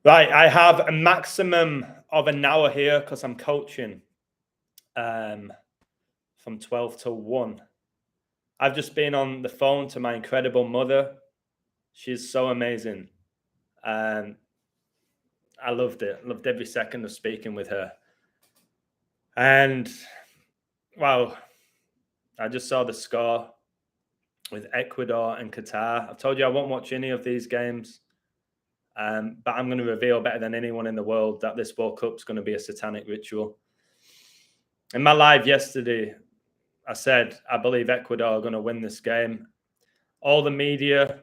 Right, I have a maximum of an hour here because I'm coaching from 12 to 1. I've just been on the phone to my incredible mother. She's so amazing. I loved it. Loved every second of speaking with her. And wow, I just saw the score with Ecuador and Qatar. I've told you I won't watch any of these games. But I'm going to reveal better than anyone in the world that this World Cup's going to be a satanic ritual. In my live yesterday, I said, I believe Ecuador are going to win this game. All the media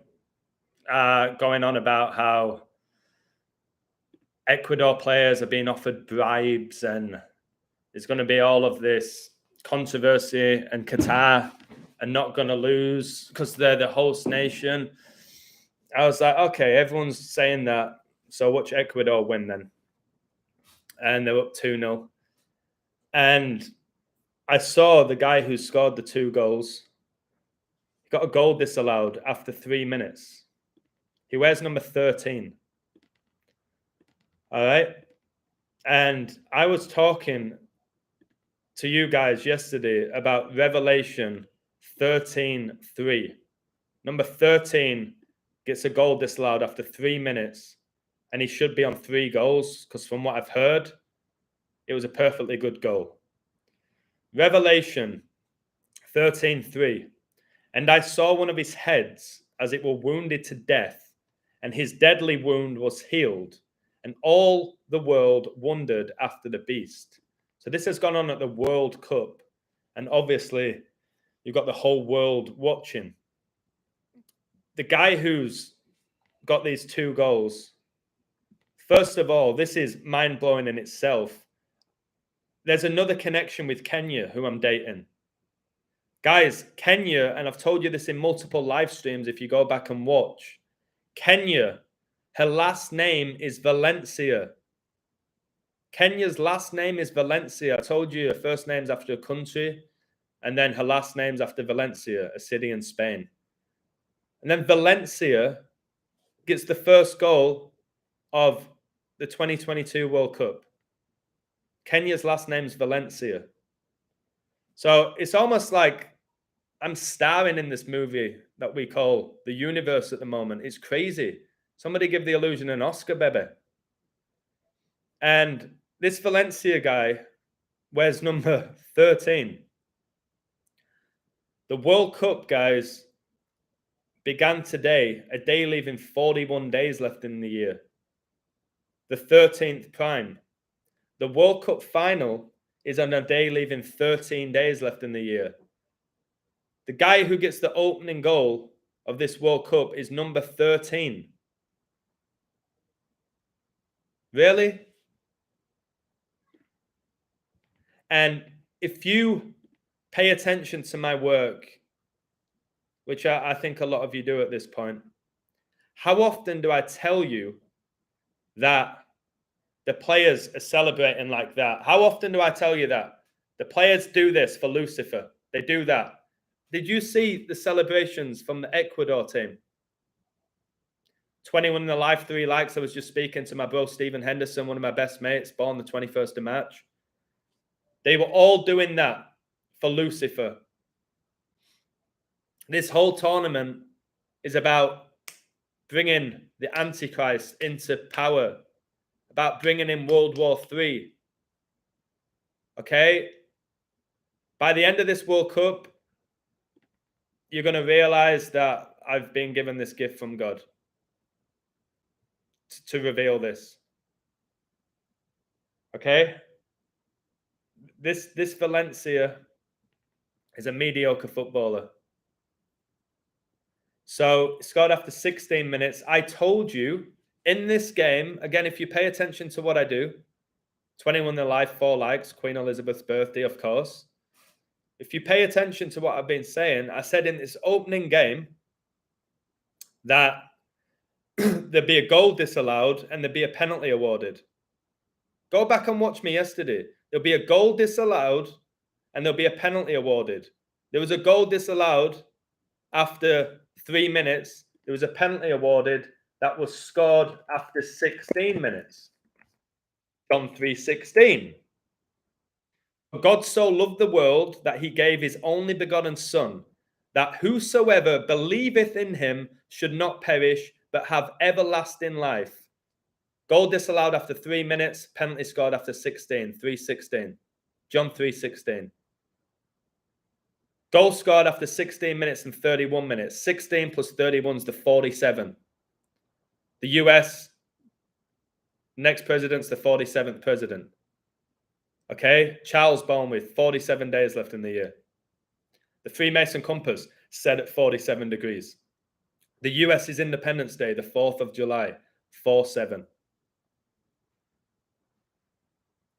are going on about how Ecuador players are being offered bribes and there's going to be all of this controversy and Qatar are not going to lose because they're the host nation. I was like, okay, everyone's saying that. So watch Ecuador win then. And they're up 2-0. And I saw the guy who scored the 2 goals. He got a goal disallowed after 3 minutes. He wears number 13. All right. And I was talking to you guys yesterday about Revelation 13:3. Number 13 gets a goal disallowed after 3 minutes, and he should be on 3 goals because from what I've heard, it was a perfectly good goal. Revelation 13:3. And I saw one of his heads as it were wounded to death, and his deadly wound was healed, and all the world wondered after the beast. So this has gone on at the World Cup, and obviously you've got the whole world watching. The guy who's got these 2 goals, first of all, this is mind-blowing in itself. There's another connection with Kenya, who I'm dating. Guys, Kenya, and I've told you this in multiple live streams if you go back and watch, Kenya, her last name is Valencia. Kenya's last name is Valencia. I told you her first name's after a country, and then her last name's after Valencia, a city in Spain. And then Valencia gets the first goal of the 2022 World Cup. Kenya's last name's Valencia. So it's almost like I'm starring in this movie that we call the universe at the moment. It's crazy. Somebody give the illusion an Oscar, baby. And this Valencia guy wears number 13. The World Cup, guys, began today, a day leaving 41 days left in the year. The 13th prime. The World Cup final is on a day leaving 13 days left in the year. The guy who gets the opening goal of this World Cup is number 13. Really? And if you pay attention to my work, which I think a lot of you do at this point, how often do I tell you that the players are celebrating like that? How often do I tell you that? The players do this for Lucifer. They do that. Did you see the celebrations from the Ecuador team? 21 in the live, 3 likes. I was just speaking to my bro, Stephen Henderson, one of my best mates, born the 21st of March. They were all doing that for Lucifer. This whole tournament is about bringing the Antichrist into power, about bringing in World War III. Okay? By the end of this World Cup, you're going to realize that I've been given this gift from God to reveal this. Okay? This Valencia is a mediocre footballer. So scored after 16 minutes. I told you in this game, again, if you pay attention to what I do, 21 in live, 4 likes, Queen Elizabeth's birthday, of course. If you pay attention to what I've been saying, I said in this opening game that there'd be a goal disallowed and there'd be a penalty awarded. Go back and watch me yesterday. There'll be a goal disallowed and there'll be a penalty awarded. There was a goal disallowed after 3 minutes. There was a penalty awarded that was scored after 16 minutes. John 3:16. God so loved the world that he gave his only begotten Son, that whosoever believeth in him should not perish, but have everlasting life. Goal disallowed after 3 minutes, penalty scored after 16, 3:16. John 3:16. Goal scored after 16 minutes and 31 minutes. 16 plus 31 is the 47. The US, next president's the 47th president. Okay, Charles born with 47 days left in the year. The Freemason compass set at 47 degrees. The US is Independence Day, the 4th of July, 4/7.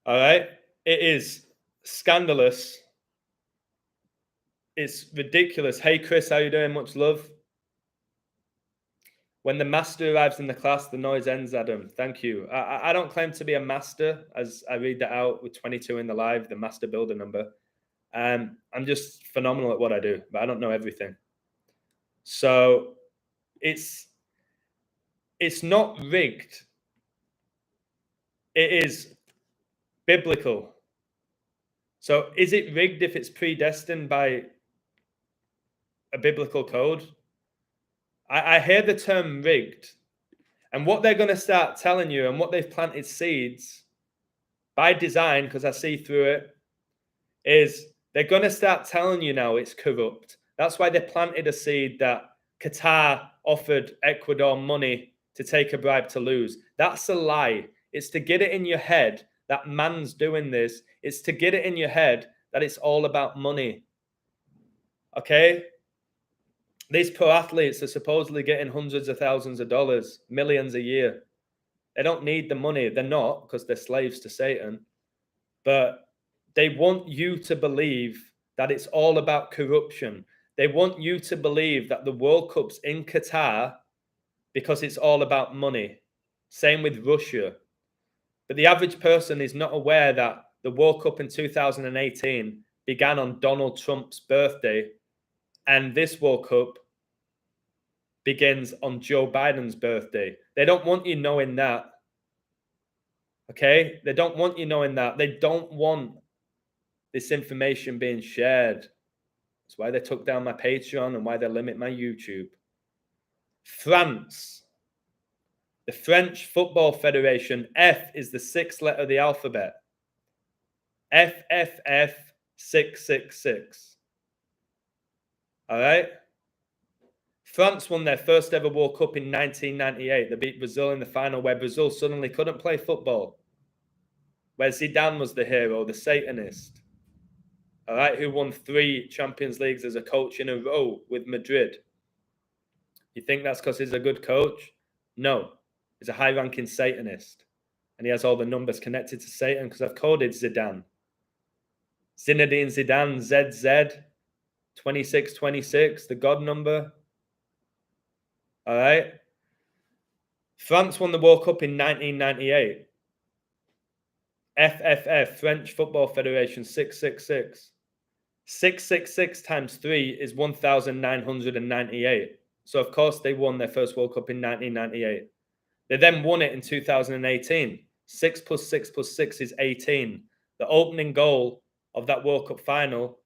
All right, it is scandalous. It's ridiculous. Hey, Chris, how you doing? Much love. When the master arrives in the class, the noise ends, Adam. Thank you. I don't claim to be a master, as I read that out with 22 in the live, the master builder number. I'm just phenomenal at what I do, but I don't know everything. So it's not rigged. It is biblical. So is it rigged if it's predestined by a biblical code? I hear the term rigged, and what they're going to start telling you and what they've planted seeds by design, because I see through it, is they're going to start telling you now it's corrupt. That's why they planted a seed that Qatar offered Ecuador money to take a bribe to lose. That's a lie. It's to get it in your head that man's doing this. It's to get it in your head that it's all about money. Okay? These pro athletes are supposedly getting hundreds of thousands of dollars, millions a year. They don't need the money. They're not, because they're slaves to Satan. But they want you to believe that it's all about corruption. They want you to believe that the World Cup's in Qatar because it's all about money. Same with Russia. But the average person is not aware that the World Cup in 2018 began on Donald Trump's birthday, and this World Cup begins on Joe Biden's birthday. They don't want you knowing that. Okay? They don't want you knowing that. They don't want this information being shared. That's why they took down my Patreon and why they limit my YouTube. France. The French Football Federation. F is the 6th letter of the alphabet. FFF 666. All right? France won their first ever World Cup in 1998. They beat Brazil in the final, where Brazil suddenly couldn't play football. Where Zidane was the hero, the Satanist. All right, who won 3 Champions Leagues as a coach in a row with Madrid. You think that's because he's a good coach? No, he's a high-ranking Satanist. And he has all the numbers connected to Satan because I've coded Zidane. Zinedine Zidane, ZZ, 2626, the God number. All right. France won the World Cup in 1998. FFF, French Football Federation, 666. 666 times 3 is 1,998. So, of course, they won their first World Cup in 1998. They then won it in 2018. 6 plus 6 plus 6 is 18. The opening goal of that World Cup final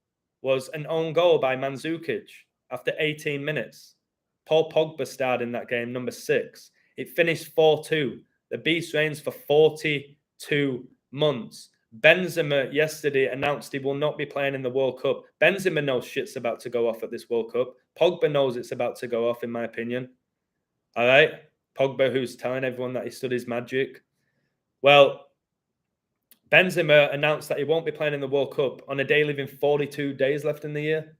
was an own goal by Mandzukic after 18 minutes. Paul Pogba starred in that game, number 6. It finished 4-2. The beast reigns for 42 months. Benzema yesterday announced he will not be playing in the World Cup. Benzema knows shit's about to go off at this World Cup. Pogba knows it's about to go off, in my opinion. All right? Pogba, who's telling everyone that he studies magic. Well, Benzema announced that he won't be playing in the World Cup on a day leaving 42 days left in the year.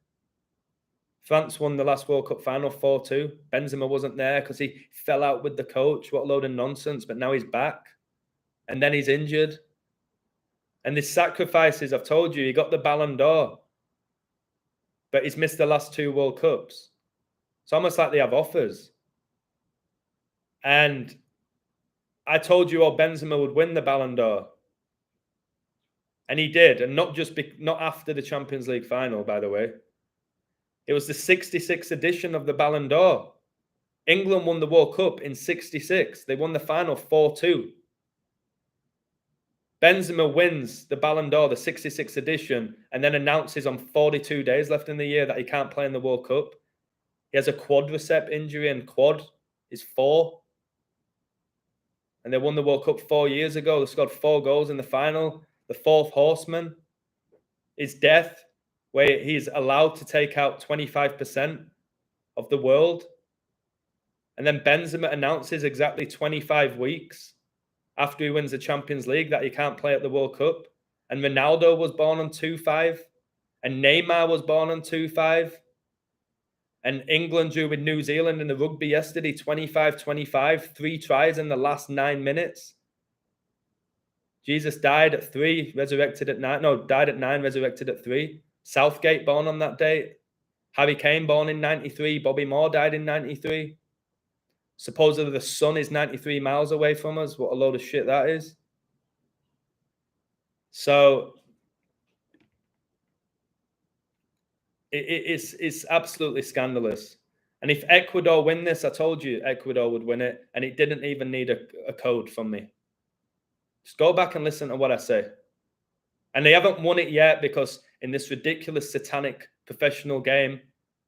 France won the last World Cup final 4-2. Benzema wasn't there because he fell out with the coach. What a load of nonsense. But now he's back. And then he's injured. And the sacrifices, I've told you, he got the Ballon d'Or. But he's missed the last 2 World Cups. It's almost like they have offers. And I told you all Benzema would win the Ballon d'Or. And he did. And not after the Champions League final, by the way. It was the 66th edition of the Ballon d'Or. England won the World Cup in 66. They won the final 4-2. Benzema wins the Ballon d'Or, the 66 edition, and then announces on 42 days left in the year that he can't play in the World Cup. He has a quadricep injury, and quad is 4. And they won the World Cup 4 years ago. They scored 4 goals in the final. The fourth horseman is death, where he's allowed to take out 25% of the world. And then Benzema announces exactly 25 weeks after he wins the Champions League that he can't play at the World Cup. And Ronaldo was born on 2-5. And Neymar was born on 2-5. And England drew with New Zealand in the rugby yesterday, 25-25, 3 tries in the last 9 minutes. Jesus died at 3, resurrected at 9. No, died at 9, resurrected at 3. Southgate born on that date. Harry Kane born in 93. Bobby Moore died in 93. Supposedly the sun is 93 miles away from us. What a load of shit that is. So it's absolutely scandalous. And if Ecuador win this, I told you Ecuador would win it, and it didn't even need a code from me. Just go back and listen to what I say. And they haven't won it yet because in this ridiculous satanic professional game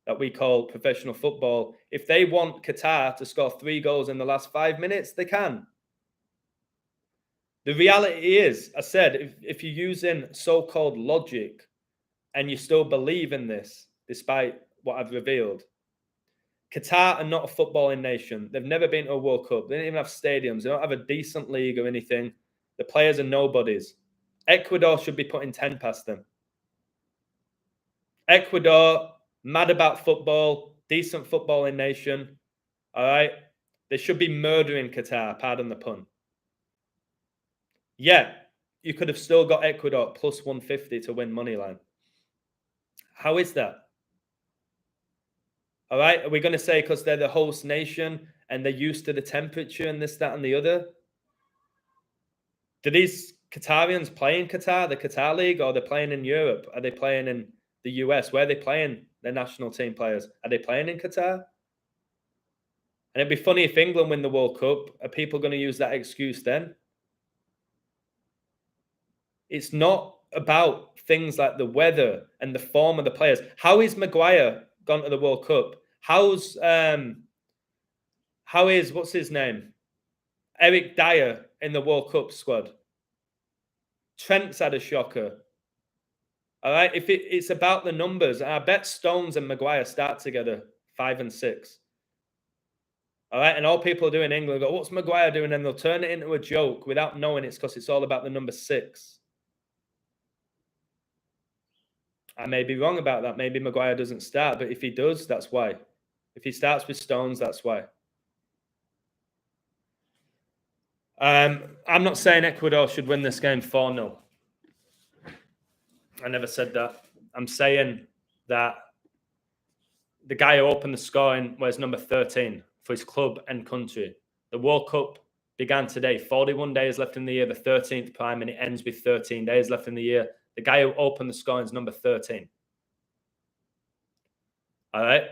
that we call professional football, if they want Qatar to score 3 goals in the last 5 minutes, they can. The reality is, I said, if you're using so-called logic and you still believe in this, despite what I've revealed, Qatar are not a footballing nation. They've never been to a World Cup. They don't even have stadiums. They don't have a decent league or anything. The players are nobodies. Ecuador should be putting 10 past them. Ecuador, mad about football, decent footballing nation. All right? They should be murdering Qatar, pardon the pun. Yeah, you could have still got Ecuador plus 150 to win moneyline. How is that? All right, are we going to say because they're the host nation and they're used to the temperature and this, that, and the other? Do these Qatarians play in Qatar, the Qatar League, or are they playing in Europe? Are they playing in the US? Where are they playing their national team players? Are they playing in Qatar? And it'd be funny if England win the World Cup. Are people going to use that excuse then? It's not about things like the weather and the form of the players. How is Maguire gone to the World Cup? How is what's his name? Eric Dyer in the World Cup squad. Trent's had a shocker. All right, if it's about the numbers, I bet Stones and Maguire start together 5 and 6. All right, and all people do in England go, "What's Maguire doing?" And they'll turn it into a joke without knowing it's because it's all about the number 6. I may be wrong about that. Maybe Maguire doesn't start, but if he does, that's why. If he starts with Stones, that's why. I'm not saying Ecuador should win this game 4-0. I never said that. I'm saying that the guy who opened the scoring was number 13 for his club and country. The World Cup began today. 41 days left in the year, the 13th prime, and it ends with 13 days left in the year. The guy who opened the scoring is number 13. All right?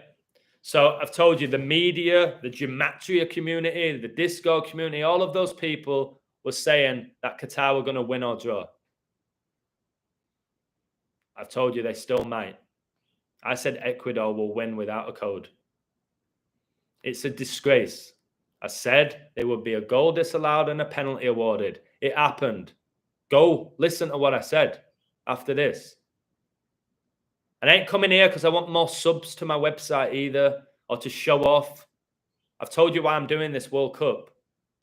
So I've told you, the media, the gematria community, the disco community, all of those people were saying that Qatar were going to win or draw. I've told you they still might. I said Ecuador will win without a code. It's a disgrace. I said there would be a goal disallowed and a penalty awarded. It happened. Go listen to what I said after this. I ain't coming here because I want more subs to my website either, or to show off. I've told you why I'm doing this World Cup,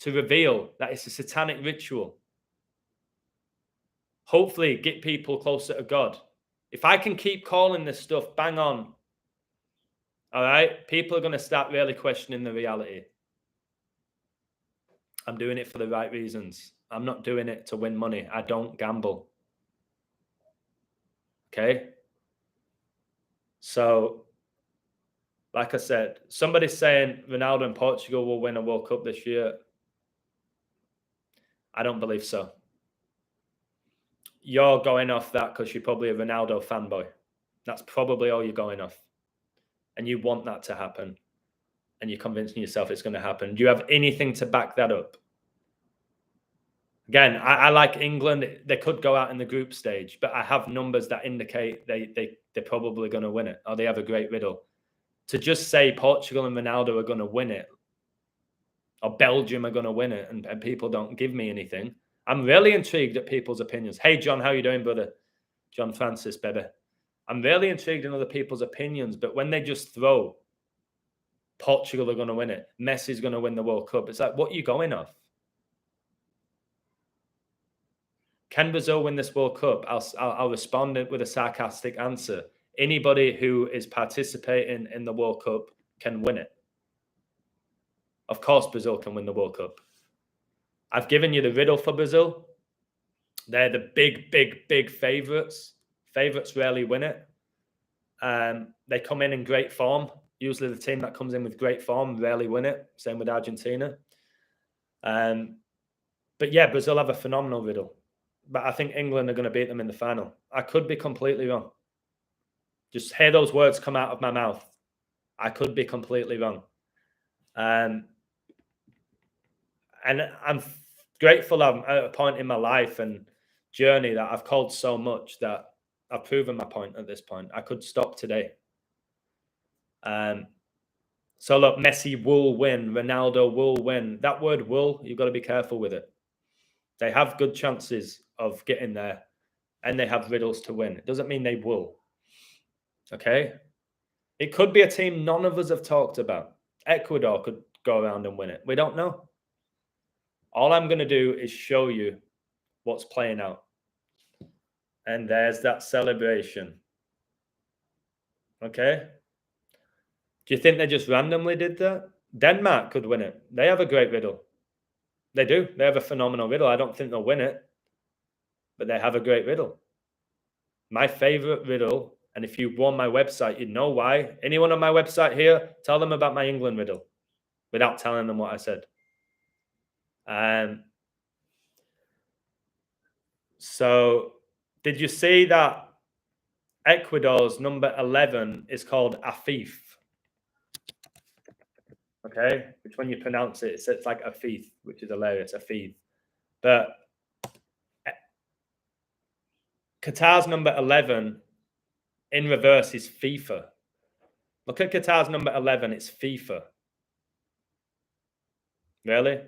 to reveal that it's a satanic ritual. Hopefully get people closer to God. If I can keep calling this stuff bang on, all right, people are going to start really questioning the reality. I'm doing it for the right reasons. I'm not doing it to win money. I don't gamble. Okay? So, like I said, somebody's saying Ronaldo and Portugal will win a World Cup this year. I don't believe so. You're going off that because you're probably a Ronaldo fanboy. That's probably all you're going off. And you want that to happen. and you're convincing yourself it's going to happen. Do you have anything to back that up? Again, I like England. They could go out in the group stage, but I have numbers that indicate they're probably going to win it, or they have a great riddle. To just say Portugal and Ronaldo are going to win it, or Belgium are going to win it, and people don't give me anything. I'm really intrigued at people's opinions. Hey, John, how you doing, brother? John Francis, baby. I'm really intrigued in other people's opinions, but when they just throw Portugal are going to win it, Messi's going to win the World Cup, it's like, what are you going off? Can Brazil win this World Cup? I'll respond with a sarcastic answer. Anybody who is participating in the World Cup can win it. Of course, Brazil can win the World Cup. I've given you the riddle for Brazil. They're the big favorites. Favorites rarely win it. They come in great form. Usually the team that comes in with great form rarely win it. Same with Argentina. But yeah, Brazil have a phenomenal riddle. But I think England are going to beat them in the final. I could be completely wrong. Just hear those words come out of my mouth. I could be completely wrong. And I'm grateful I'm at a point in my life and journey that I've called so much that I've proven my point at this point. I could stop today. So look, Messi will win. Ronaldo will win. That word will, you've got to be careful with it. They have good chances of getting there, and they have riddles to win. It doesn't mean they will. Okay? It could be a team none of us have talked about. Ecuador could go around and win it. We don't know. All I'm going to do is show you what's playing out. And there's that celebration. Okay? Do you think they just randomly did that? Denmark could win it. They have a great riddle. They do. They have a phenomenal riddle. I don't think they'll win it, but they have a great riddle. My favorite riddle, and if you won my website, you'd know why. Anyone on my website here, tell them about my England riddle without telling them what I said. So did you see that Ecuador's number 11 is called Afif? Okay, which when you pronounce it, it's like Afif, which is hilarious, Afif. But Qatar's number 11 in reverse is FIFA. Look at Qatar's number 11, it's FIFA. Really?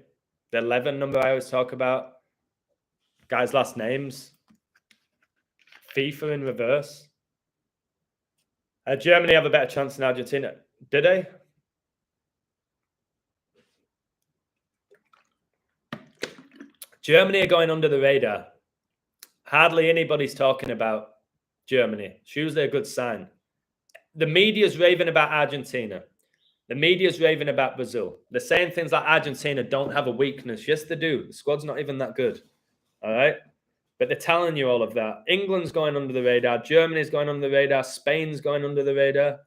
The 11 number I always talk about, guys' last names, FIFA in reverse. Germany have a better chance than Argentina. Did they? Germany are going under the radar. Hardly anybody's talking about Germany. It's usually a good sign. The media's raving about Argentina. The media's raving about Brazil. They're saying things like Argentina don't have a weakness. Yes, they do. The squad's not even that good. All right? But they're telling you all of that. England's going under the radar. Germany's going under the radar. Spain's going under the radar.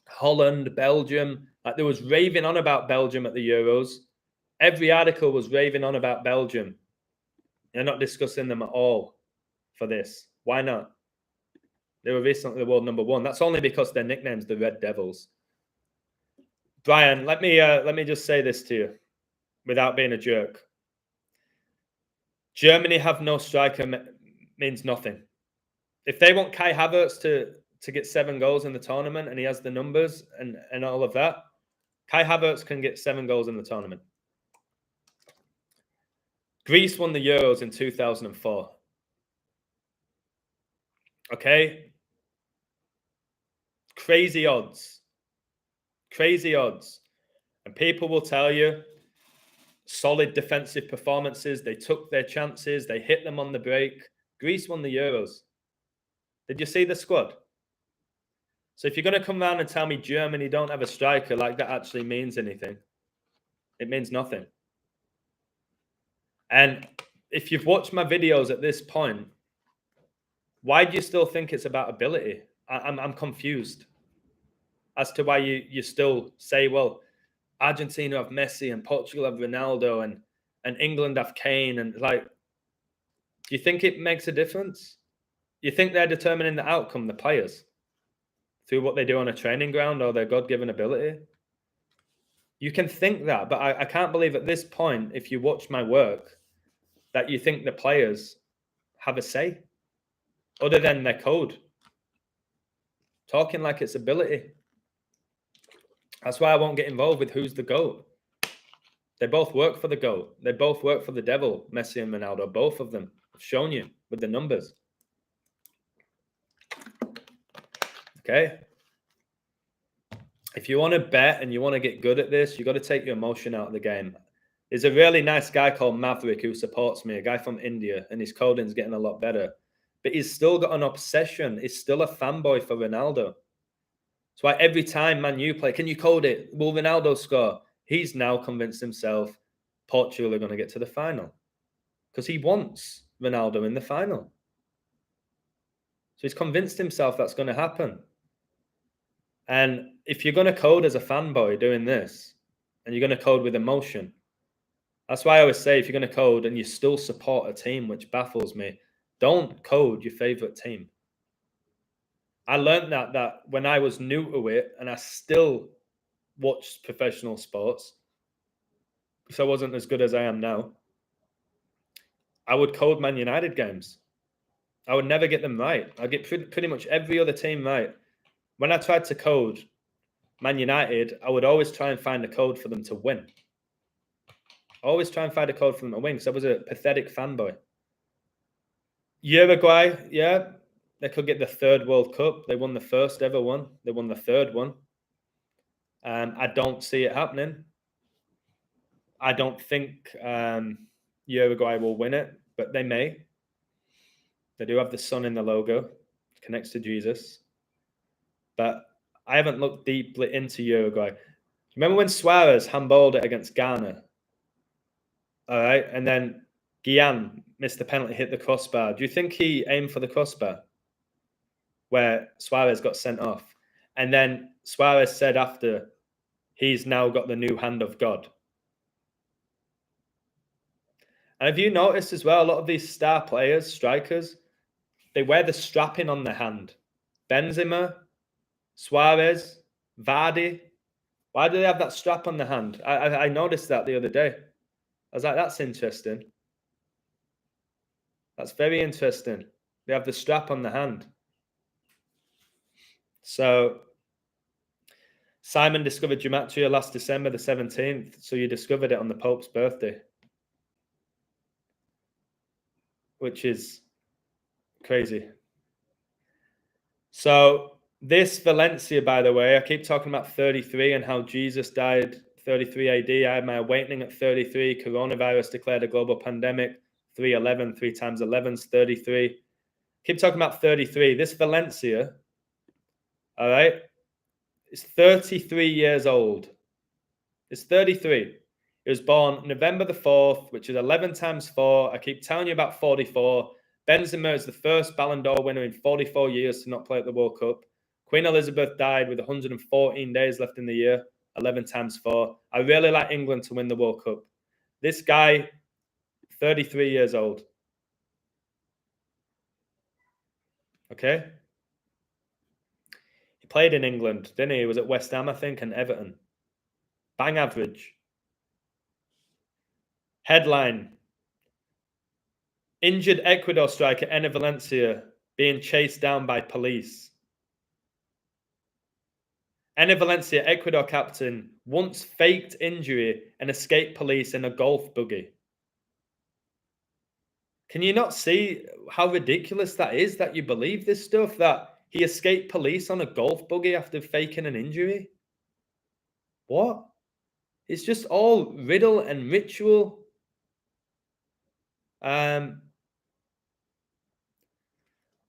Holland, Belgium. Like there was raving on about Belgium at the Euros. Every article was raving on about Belgium. They're not discussing them at all for this. Why not? They were recently the world number 1. That's only because their nickname's the Red Devils. Brian, let me just say this to you without being a jerk. Germany have no striker means nothing. If they want Kai Havertz to get 7 goals in the tournament and he has the numbers and all of that, Kai Havertz can get 7 goals in the tournament. Greece won the Euros in 2004. Okay? Crazy odds. Crazy odds. And people will tell you solid defensive performances. They took their chances. They hit them on the break. Greece won the Euros. Did you see the squad? So if you're going to come around and tell me Germany don't have a striker, like that actually means anything, it means nothing. And if you've watched my videos at this point, why do you still think it's about ability? I'm confused as to why you still say, well, Argentina have Messi and Portugal have Ronaldo and England have Kane. And like, do you think it makes a difference? You think they're determining the outcome, the players, through what they do on a training ground or their God-given ability? You can think that, but I can't believe at this point, if you watch my work, that you think the players have a say other than their code. Talking like it's ability. That's why I won't get involved with who's the GOAT. They both work for the GOAT. They both work for the devil, Messi and Ronaldo. Both of them. I've shown you with the numbers. Okay? If you want to bet and you want to get good at this, you've got to take your emotion out of the game. There's a really nice guy called Maverick who supports me, a guy from India, and his coding's getting a lot better. But he's still got an obsession. He's still a fanboy for Ronaldo. That's why every time Man U play, can you code it? Will Ronaldo score? He's now convinced himself Portugal are going to get to the final because he wants Ronaldo in the final. So he's convinced himself that's going to happen. And if you're going to code as a fanboy doing this, and you're going to code with emotion, that's why I always say if you're going to code and you still support a team, which baffles me, don't code your favorite team. I learned that when I was new to it, and I still watched professional sports, because I wasn't as good as I am now. I would code Man United games. I would never get them right. I'd get pretty much every other team right. When I tried to code Man United, I would always try and find a code for them to win. Always try and find a code for them to win because I was a pathetic fanboy. Uruguay, yeah, they could get the third World Cup. They won the first ever one. They won the third one. I don't see it happening. I don't think Uruguay will win it, but they may. They do have the sun in the logo. It connects to Jesus. But I haven't looked deeply into Uruguay. Remember when Suarez handballed it against Ghana? All right. And then Guillan missed the penalty, hit the crossbar. Do you think he aimed for the crossbar where Suarez got sent off? And then Suarez said after, he's now got the new hand of God. And have you noticed as well, a lot of these star players, strikers, they wear the strapping on their hand. Benzema, Suarez, Vardy. Why do they have that strap on the hand? I noticed that the other day. I was like, that's interesting. That's very interesting. They have the strap on the hand. So Simon discovered gematria last December the 17th. So you discovered it on the Pope's birthday, which is crazy. So this Valencia, by the way, I keep talking about 33 and how Jesus died 33 AD. I had my awakening at 33. Coronavirus declared a global pandemic. 311, 3 times 11 is 33. Keep talking about 33. This Valencia, all right, is 33 years old. It's 33. It was born November the 4th, which is 11 times 4. I keep telling you about 44. Benzema is the first Ballon d'Or winner in 44 years to not play at the World Cup. Queen Elizabeth died with 114 days left in the year, 11 times 4. I really like England to win the World Cup. This guy, 33 years old. Okay? He played in England, didn't he? He was at West Ham, I think, and Everton. Bang average. Headline. Injured Ecuador striker Enner Valencia being chased down by police. Enner Valencia, Ecuador captain, once faked injury and escaped police in a golf buggy. Can you not see how ridiculous that is, that you believe this stuff, that he escaped police on a golf buggy after faking an injury? What? It's just all riddle and ritual. I've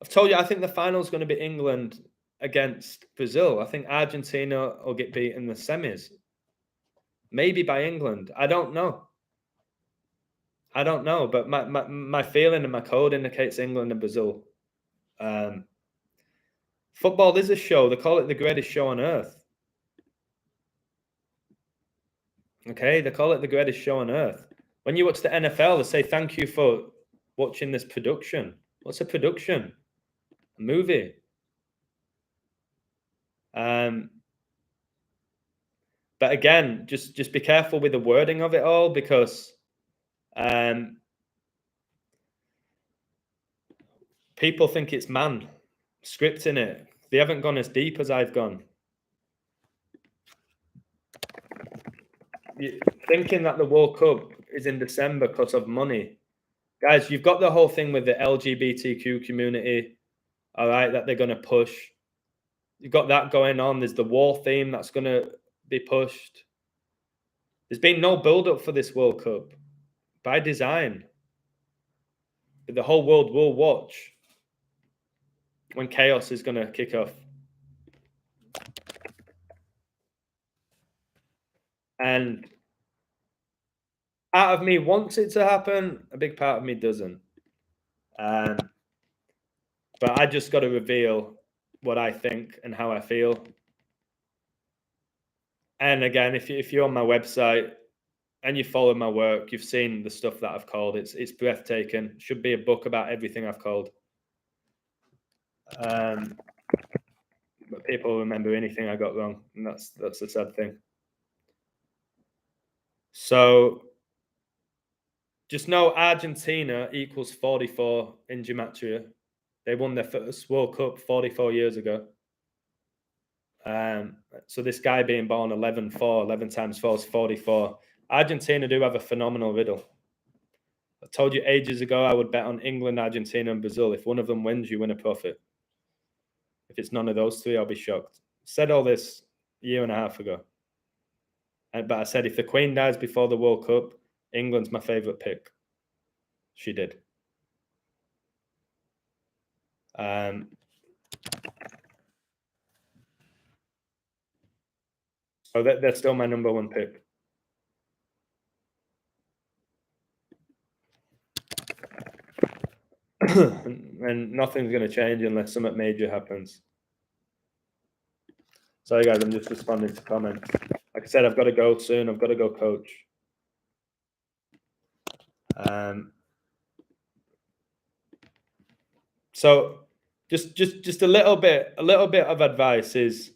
told you, I think the final is going to be England against Brazil. I think Argentina will get beat in the semis. Maybe by England. I don't know. But my feeling and my code indicates England and Brazil. Football is a show. They call it the greatest show on earth. Okay, they call it the greatest show on earth. When you watch the NFL, they say, thank you for watching this production. What's a production? A movie. But But again, just be careful with the wording of it all, because people think it's man scripting it. They haven't gone as deep as I've gone. Thinking that the World Cup is in December because of money. Guys, you've got the whole thing with the LGBTQ community, all right, that they're going to push. You've got that going on. There's the war theme that's going to be pushed. There's been no build-up for this World Cup by design. But the whole world will watch when chaos is going to kick off. And part of me wants it to happen. A big part of me doesn't. But I just got to reveal what I think and how I feel. And again, if you're on my website and you follow my work, you've seen the stuff that I've called. It's breathtaking. Should be a book about everything I've called. But people remember anything I got wrong, and that's the sad thing. So just know Argentina equals 44 in gematria. They won their first World Cup 44 years ago. So this guy being born 11 times 4 is 44. Argentina do have a phenomenal riddle. I told you ages ago I would bet on England, Argentina, and Brazil. If one of them wins, you win a profit. If it's none of those three, I'll be shocked. Said all this a year and a half ago. But I said if the Queen dies before the World Cup, England's my favourite pick. She did. So they're still my number one pick. And nothing's going to change unless something major happens. Sorry, guys, I'm just responding to comments. Like I said, I've got to go soon. I've got to go coach. So just a little bit of advice is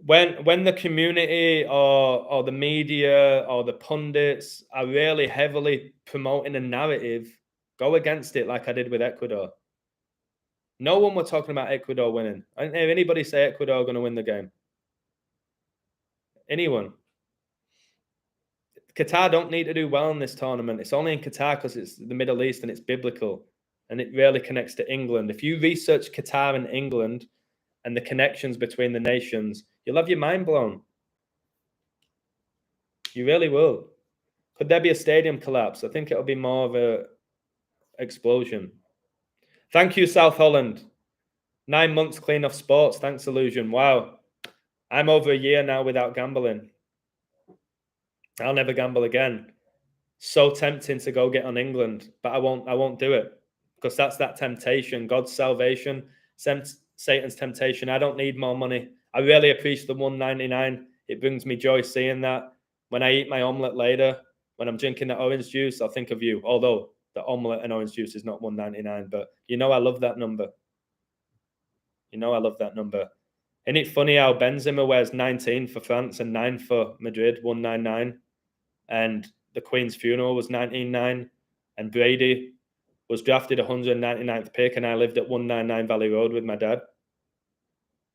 when the community or the media or the pundits are really heavily promoting a narrative, go against it like I did with Ecuador. No one was talking about Ecuador winning. I didn't hear anybody say Ecuador are going to win the game. Anyone. Qatar don't need to do well in this tournament. It's only in Qatar because it's the Middle East and it's biblical. And it really connects to England. If you research Qatar and England and the connections between the nations, you'll have your mind blown. You really will. Could there be a stadium collapse? I think it'll be more of a explosion. Thank you, South Holland. 9 months clean off sports. Thanks, Illusion. Wow. I'm over a year now without gambling. I'll never gamble again. So tempting to go get on England, but I won't do it because that's that temptation. God's salvation, Satan's temptation. I don't need more money. I really appreciate the $1.99. It brings me joy seeing that. When I eat my omelette later, when I'm drinking that orange juice, I'll think of you. Although the omelette and orange juice is not $1.99, but I love that number. I love that number. Isn't it funny how Benzema wears 19 for France and 9 for Madrid, 199, and the Queen's funeral was 19.9, and Brady was drafted 199th pick, and I lived at 199 Valley Road with my dad.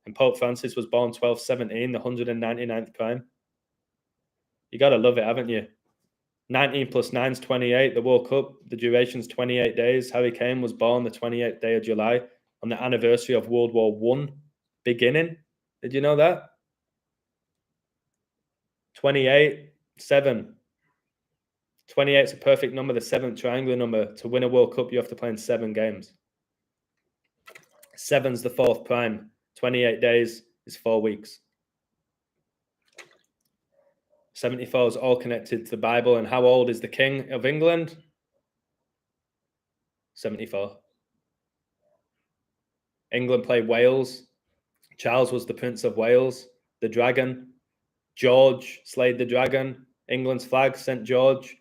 And Pope Francis was born 1217, the 199th prime. You got to love it, haven't you? 19 plus 9 is 28. The World Cup, the duration's 28 days. Harry Kane was born the 28th day of July on the anniversary of World War I beginning. Did you know that? 28, 7. 28 is a perfect number, the 7th triangular number. To win a World Cup, you have to play in 7 games. 7's the 4th prime. 28 days is 4 weeks. 74 is all connected to the Bible. And how old is the King of England? 74. England played Wales. Charles was the Prince of Wales, the dragon. George slayed the dragon. England's flag, St. George.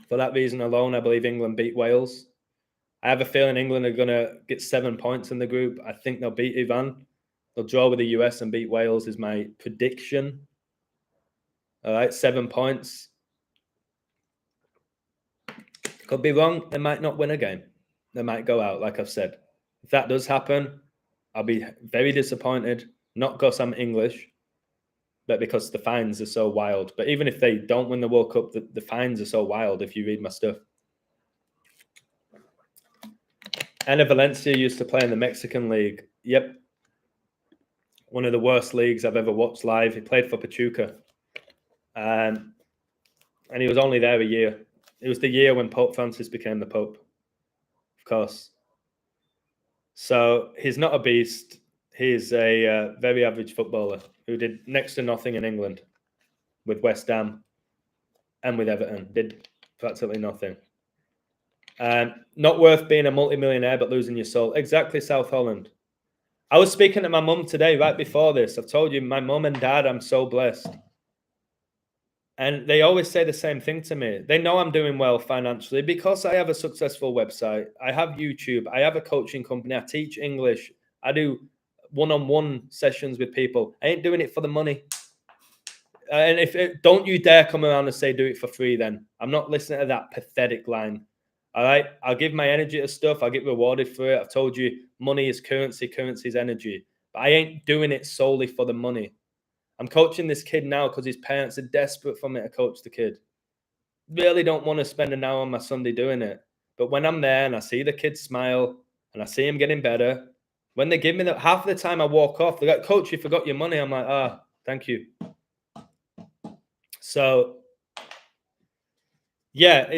For that reason alone, I believe England beat Wales. I have a feeling England are going to get 7 points in the group. I think they'll beat Iran. They'll draw with the US and beat Wales is my prediction. All right, 7 points. Could be wrong. They might not win a game. They might go out, like I've said. If that does happen, I'll be very disappointed. Not because I'm English, but because the fines are so wild. But even if they don't win the World Cup, the fines are so wild if you read my stuff. Ana Valencia used to play in the Mexican League. Yep. One of the worst leagues I've ever watched live. He played for Pachuca. And he was only there a year. It was the year when Pope Francis became the Pope, of course. So he's not a beast. He's a very average footballer who did next to nothing in England with West Ham and with Everton. Did practically nothing. Not worth being a multimillionaire, but losing your soul. Exactly, South Holland. I was speaking to my mum today, right before this. I've told you, my mum and dad, I'm so blessed. And they always say the same thing to me. They know I'm doing well financially because I have a successful website. I have YouTube. I have a coaching company. I teach English. I do one-on-one sessions with people. I ain't doing it for the money. And don't you dare come around and say do it for free then. I'm not listening to that pathetic line. All right? I'll give my energy to stuff. I'll get rewarded for it. I've told you money is currency. Currency is energy. But I ain't doing it solely for the money. I'm coaching this kid now because his parents are desperate for me to coach the kid. Really don't want to spend an hour on my Sunday doing it. But when I'm there and I see the kid smile and I see him getting better, when they give me that, half of the time I walk off, they're like, Coach, you forgot your money. I'm like, thank you. So, yeah,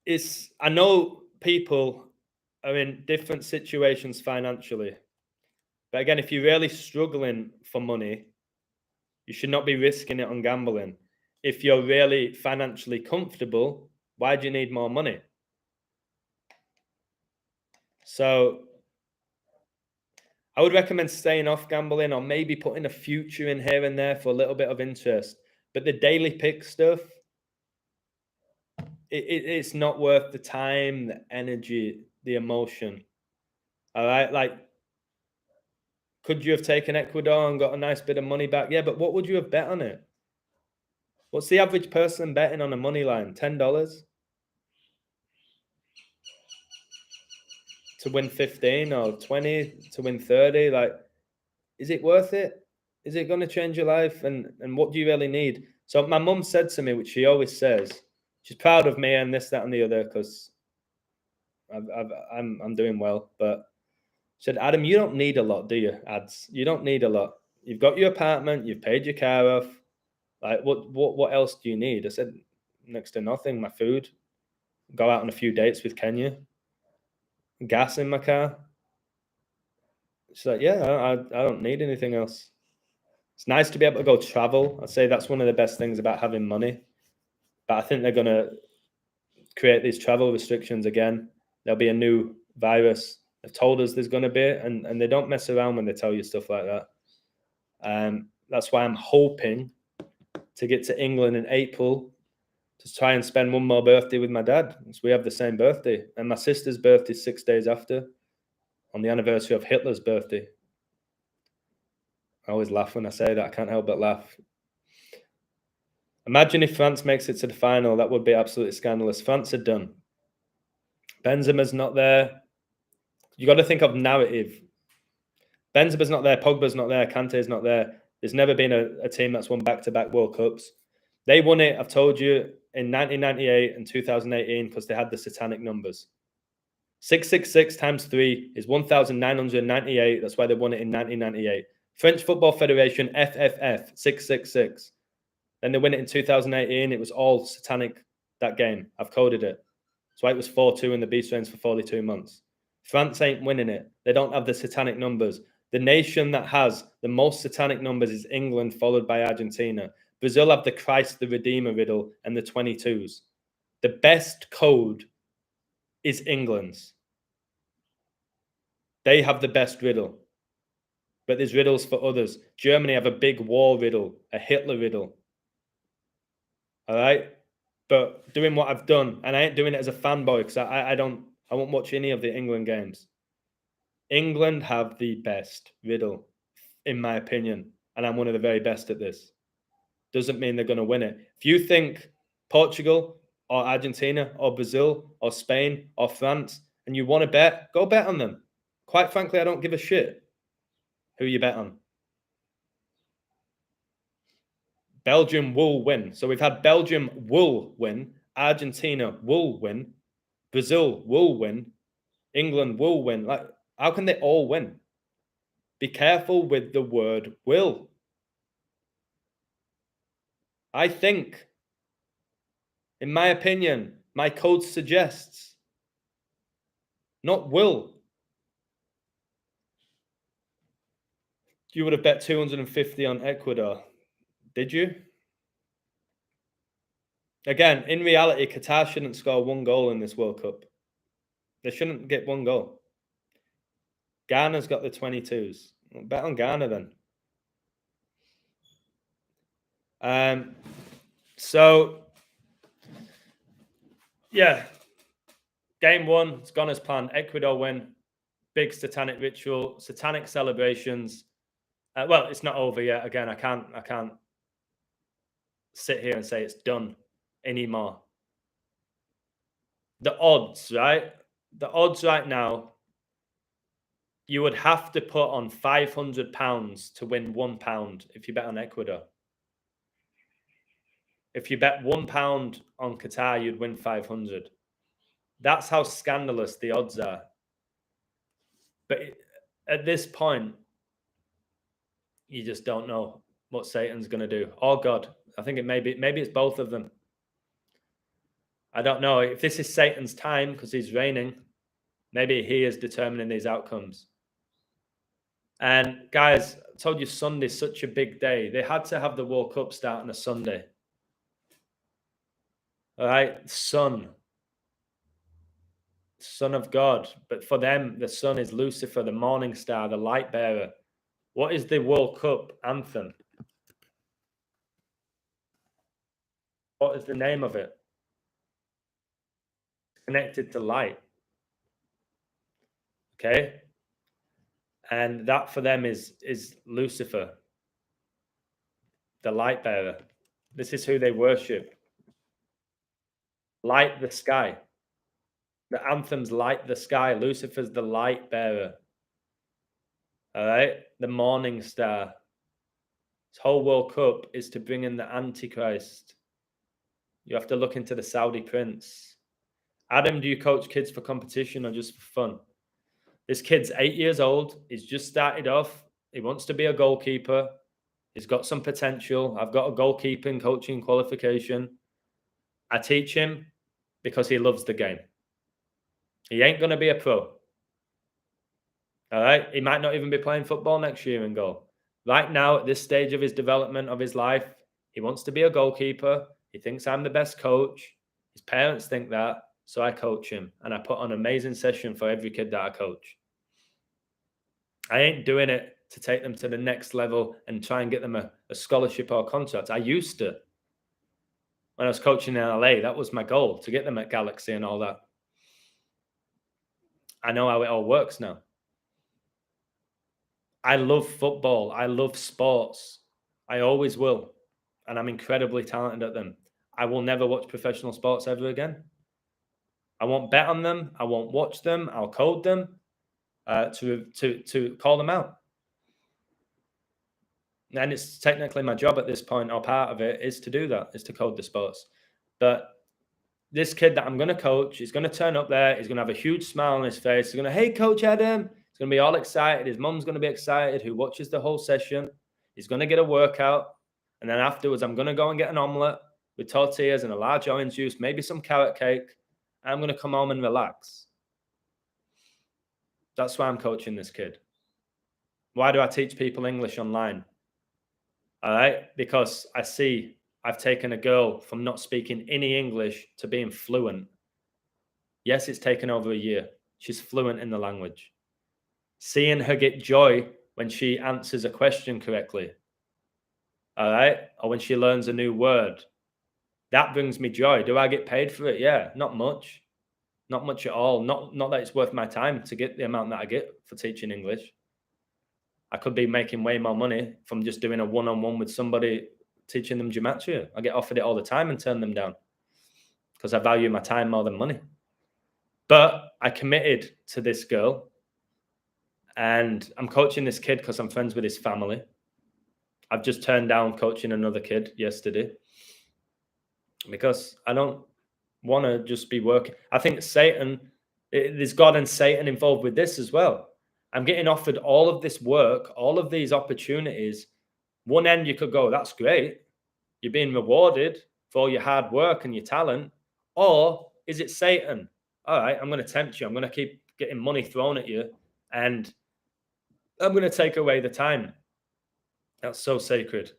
it's, I know people are in different situations financially. But again, if you're really struggling for money, you should not be risking it on gambling. If you're really financially comfortable, why do you need more money? So I would recommend staying off gambling or maybe putting a future in here and there for a little bit of interest. But the daily pick stuff, it's not worth the time, the energy, the emotion. All right. Like, could you have taken Ecuador and got a nice bit of money back? Yeah, but what would you have bet on it? What's the average person betting on a money line? $10 to win 15 or 20 to win 30? Like, is it worth it? Is it going to change your life? And what do you really need? So my mum said to me, which she always says, she's proud of me and this, that, and the other because I'm doing well. But she said, Adam, you don't need a lot, do you? Ads, you don't need a lot. You've got your apartment, you've paid your car off. Like, what else do you need? I said, next to nothing. My food, go out on a few dates with Kenya, gas in my car. She's like, yeah, I don't need anything else. It's nice to be able to go travel. I'd say that's one of the best things about having money. But I think they're going to create these travel restrictions again. There'll be a new virus. They've told us there's going to be, and they don't mess around when they tell you stuff like that. That's why I'm hoping to get to England in April to try and spend one more birthday with my dad. So we have the same birthday. And my sister's birthday is 6 days after, on the anniversary of Hitler's birthday. I always laugh when I say that. I can't help but laugh. Imagine if France makes it to the final. That would be absolutely scandalous. France are done. Benzema's not there. You got to think of narrative. Benzema's not there. Pogba's not there. Kante's not there. There's never been a team that's won back-to-back World Cups. They won it, I've told you, in 1998 and 2018 because they had the Satanic numbers. 666 times 3 is 1,998. That's why they won it in 1998. French Football Federation, FFF, 666. Then they win it in 2018. It was all Satanic, that game. I've coded it. That's why it was 4-2 in the beast reigns for 42 months. France ain't winning it. They don't have the Satanic numbers. The nation that has the most Satanic numbers is England, followed by Argentina. Brazil have the Christ the Redeemer riddle and the 22s. The best code is England's. They have the best riddle. But there's riddles for others. Germany have a big war riddle, a Hitler riddle. All right? But doing what I've done, and I ain't doing it as a fanboy because I won't watch any of the England games. England have the best riddle, in my opinion, and I'm one of the very best at this. Doesn't mean they're going to win it. If you think Portugal or Argentina or Brazil or Spain or France and you want to bet, go bet on them. Quite frankly, I don't give a shit who you bet on. Belgium will win. So we've had Belgium will win, Argentina will win, Brazil will win, England will win. Like, how can they all win? Be careful with the word will. I think, in my opinion, my code suggests, not will. You would have bet 250 on Ecuador. Did you? Again, in reality, Qatar shouldn't score one goal in this World Cup. They shouldn't get one goal. Ghana's got the 22s. Bet on Ghana then. So, yeah. Game 1, it's gone as planned. Ecuador win. Big satanic ritual, satanic celebrations. Well, it's not over yet. Again, I can't sit here and say it's done anymore. The odds, right? The odds right now, you would have to put on £500 to win £1 if you bet on Ecuador. If you bet £1 on Qatar, you'd win 500. That's how scandalous the odds are. But at this point, you just don't know what Satan's going to do. Or God. I think maybe it's both of them. I don't know. If this is Satan's time because he's reigning, maybe he is determining these outcomes. And guys, I told you Sunday's such a big day. They had to have the World Cup start on a Sunday. All right, Son of God. But for them, the sun is Lucifer, the morning star, the light bearer. What is the World Cup anthem? What is the name of it? Connected to light. Okay. And that for them is Lucifer, the light bearer. This is who they worship. Light the sky. The anthem's light the sky. Lucifer's the light bearer. All right. The morning star. This whole World Cup is to bring in the Antichrist. You have to look into the Saudi prince. Adam, do you coach kids for competition or just for fun? This kid's 8 years old. He's just started off. He wants to be a goalkeeper. He's got some potential. I've got a goalkeeping coaching qualification. I teach him because he loves the game. He ain't going to be a pro. All right? He might not even be playing football next year in goal. Right now, at this stage of his development of his life, he wants to be a goalkeeper. He thinks I'm the best coach. His parents think that. So I coach him and I put on an amazing session for every kid that I coach. I ain't doing it to take them to the next level and try and get them a scholarship or contract. I used to. When I was coaching in LA, that was my goal, to get them at Galaxy and all that. I know how it all works now. I love football. I love sports. I always will. And I'm incredibly talented at them. I will never watch professional sports ever again. I won't bet on them. I won't watch them. I'll code them to call them out. And it's technically my job at this point, or part of it, is to do that, is to code the sports. But this kid that I'm going to coach, he's going to turn up there. He's going to have a huge smile on his face. He's going to, hey, Coach Adam. He's going to be all excited. His mum's going to be excited, who watches the whole session. He's going to get a workout. And then afterwards, I'm going to go and get an omelet with tortillas and a large orange juice, maybe some carrot cake. I'm going to come home and relax. That's why I'm coaching this kid. Why do I teach people English online? All right, because I see I've taken a girl from not speaking any English to being fluent. Yes, it's taken over a year. She's fluent in the language. Seeing her get joy when she answers a question correctly. All right, or when she learns a new word. That brings me joy. Do I get paid for it? Yeah, not much. Not much at all. Not that it's worth my time to get the amount that I get for teaching English. I could be making way more money from just doing a one-on-one with somebody teaching them gematria. I get offered it all the time and turn them down because I value my time more than money. But I committed to this girl, and I'm coaching this kid because I'm friends with his family. I've just turned down coaching another kid yesterday because I don't want to just be working. I think there's God and Satan involved with this as well. I'm getting offered all of this work, all of these opportunities. One end you could go, that's great. You're being rewarded for all your hard work and your talent. Or is it Satan? All right, I'm going to tempt you. I'm going to keep getting money thrown at you, and I'm going to take away the time. That's so sacred.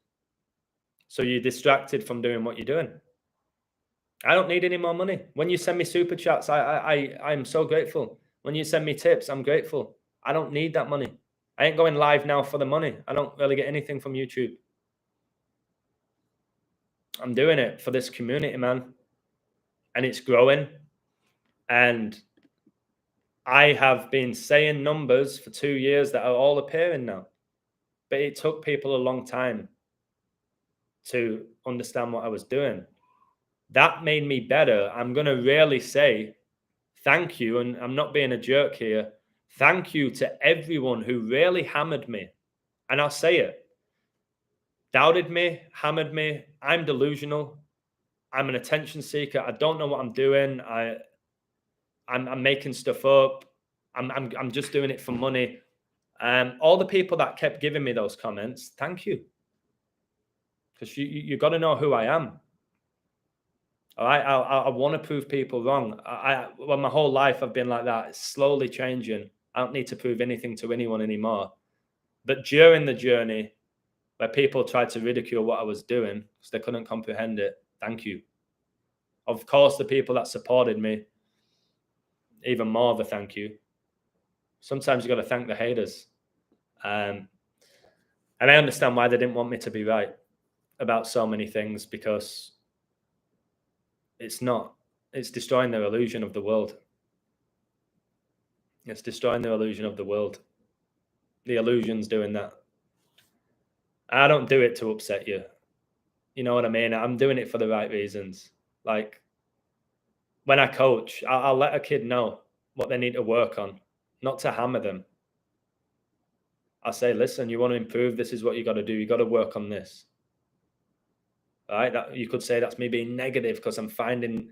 So you're distracted from doing what you're doing. I don't need any more money. When you send me super chats, I'm so grateful. When you send me tips, I'm grateful. I don't need that money. I ain't going live now for the money. I don't really get anything from YouTube. I'm doing it for this community, man. And it's growing. And I have been saying numbers for 2 years that are all appearing now. But it took people a long time to understand what I was doing. That made me better. I'm going to really say thank you. And I'm not being a jerk here. Thank you to everyone who really hammered me. And I'll say it. Doubted me, hammered me. I'm delusional. I'm an attention seeker. I don't know what I'm doing. I'm making stuff up. I'm just doing it for money. All the people that kept giving me those comments, thank you. Because you got to know who I am. All right, I want to prove people wrong. Well, my whole life I've been like that. It's slowly changing. I don't need to prove anything to anyone anymore. But during the journey, where people tried to ridicule what I was doing because they couldn't comprehend it, thank you. Of course, the people that supported me, even more of a thank you. Sometimes you got to thank the haters. And I understand why they didn't want me to be right about so many things, because it's not. It's destroying their illusion of the world. It's destroying their illusion of the world. The illusion's doing that. I don't do it to upset you. You know what I mean? I'm doing it for the right reasons. Like, when I coach, I'll let a kid know what they need to work on, not to hammer them. I'll say, listen, you want to improve, this is what you got to do. You got to work on this. All right? That, you could say that's me being negative because I'm finding